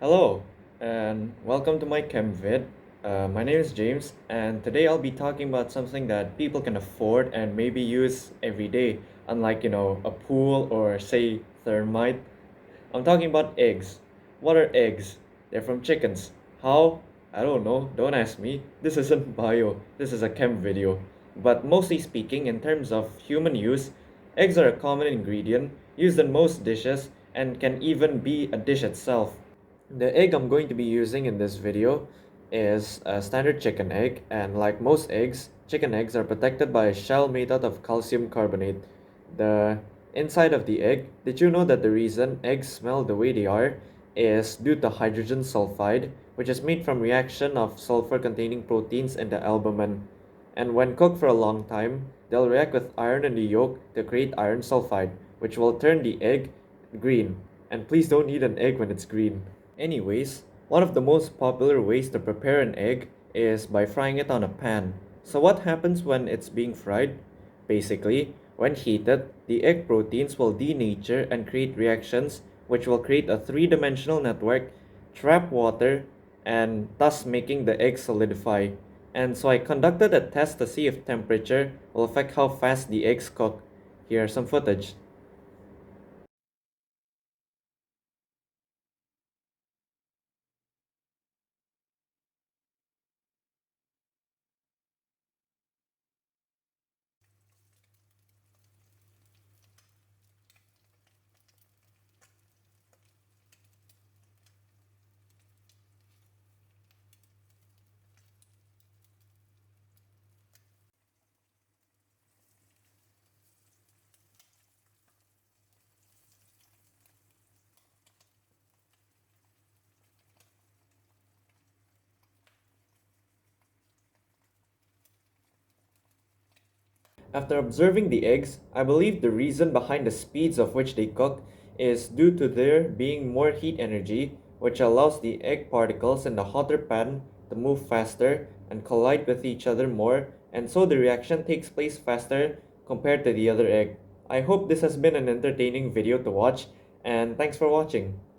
Hello, and welcome to my chem vid. My name is James, and today I'll be talking about something that people can afford and maybe use every day, unlike, a pool or, say, thermite. I'm talking about eggs. What are eggs? They're from chickens. How? I don't know, don't ask me. This isn't bio, this is a chem video. But mostly speaking, in terms of human use, eggs are a common ingredient used in most dishes and can even be a dish itself. The egg I'm going to be using in this video is a standard chicken egg, and like most eggs, chicken eggs are protected by a shell made out of calcium carbonate. The inside of the egg, did you know that the reason eggs smell the way they are is due to hydrogen sulfide, which is made from reaction of sulfur containing proteins in the albumin. And when cooked for a long time, they'll react with iron in the yolk to create iron sulfide, which will turn the egg green. And please don't eat an egg when it's green. Anyways, one of the most popular ways to prepare an egg is by frying it on a pan. So what happens when it's being fried? Basically, when heated, the egg proteins will denature and create reactions which will create a three-dimensional network, trap water, and thus making the egg solidify. And so I conducted a test to see if temperature will affect how fast the eggs cook. Here's some footage. After observing the eggs, I believe the reason behind the speeds of which they cook is due to there being more heat energy, which allows the egg particles in the hotter pan to move faster and collide with each other more, and so the reaction takes place faster compared to the other egg. I hope this has been an entertaining video to watch, and thanks for watching.